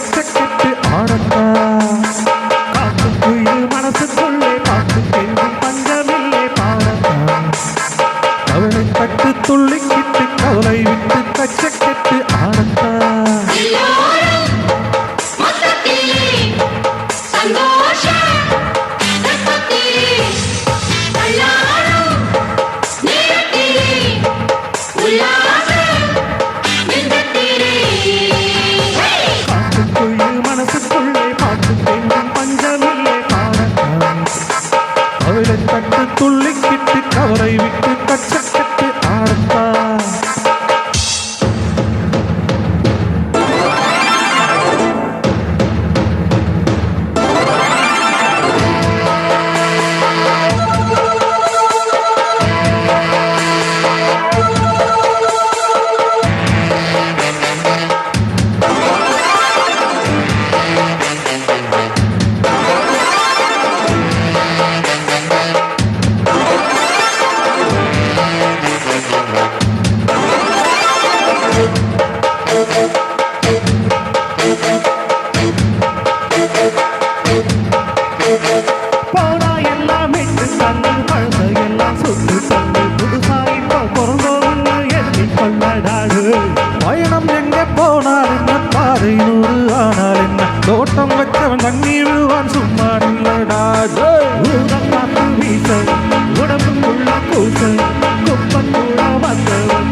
கச்சக்கட்டு ஆடத்தா காட்டுக்குயில் மனசுக்குள்ளே பாட்டு கேள்வி பஞ்சமில்லை பாடத்தா கவலை பட்டு துள்ளிக்கிட்டு கவலை விட்டு கச்சக்கட்டு ஆடத்தா கட்டு துள்ளிக்கிட்டு கவரை விட்டு கச்சக்கட்டு ஆடத்தா போனா எல்லாம் விட்டு தந்து பழச எல்லாம் சுட்டு தந்து புதுசாய் பிறந்தோன்னு எண்ணிக்கொள்ளடாடு பயணம் எங்க போனால் என்ன பாதை 100 ஆனால் என்ன தோட்டம் வச்சவன் தண்ணீர் விழுவான் சும்மா இல்லடாடு ஊரம் காத்து வீச உடம்புக்குள்ள கூச குப்பக்கூட வந்தவன்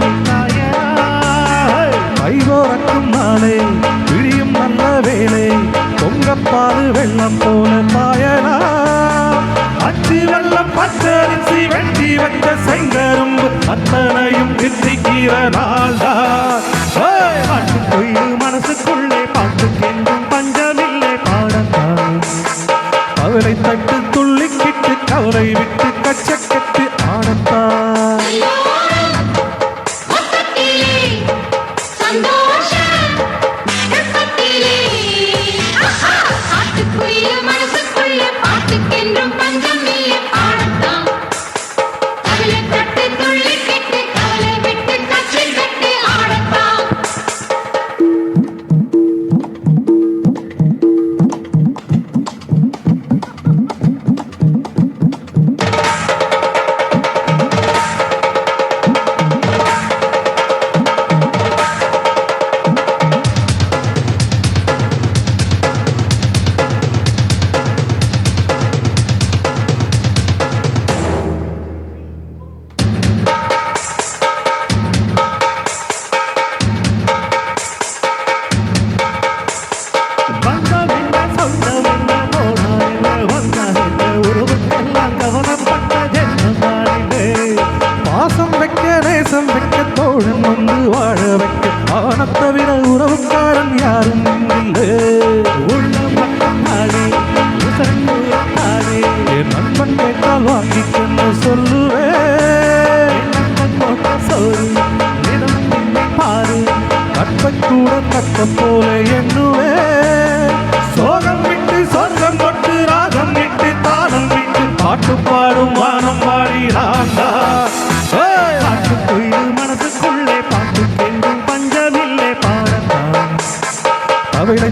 கைவோரக்கும் நாளே விழியும் நல்ல வேலை பொங்கப்பாது வெள்ளம் போல பாயலா அச்சு வெள்ளம் பச்சரிசி வெட்டி வச்ச செங்கரும்பு அத்தனையும் திட்டிக்கிற நாள்தான் பாட்டுக்குயில் மனசுக்குள்ளே பாட்டுக்கென்றும் பஞ்சமில்லை பாடத்தான் கவலை தட்டு துள்ளிக்கிட்டு கவலை விட்டு கச்சக்கட்டு ஆடத்தான் பாசம் வைக்க நேசம் வைக்க தோழன் வந்து வாழ வைக்க அவனை தவிர உறவுக்காரன் யாரும் இல்லை உள்ளம் பக்கத்தாலே என் நண்பன் கேட்டால் வாங்கிக்கொண்டு சொல்லுவேன் சோறு பாரு கற்பை கூட கற்ற போல எண்ணுவேன் சோகம் விட்டு சொர்க்கம் கொட்டு ராகம் விட்டு தாளம் விட்டு பாட்டு பாடும் வானம் பாடினாண்டா பாட்டுக்குயில் மனசுக்குள்ளே பாட்டுக்கென்றும் பஞ்சமில்லை பாடத்தான் கவலை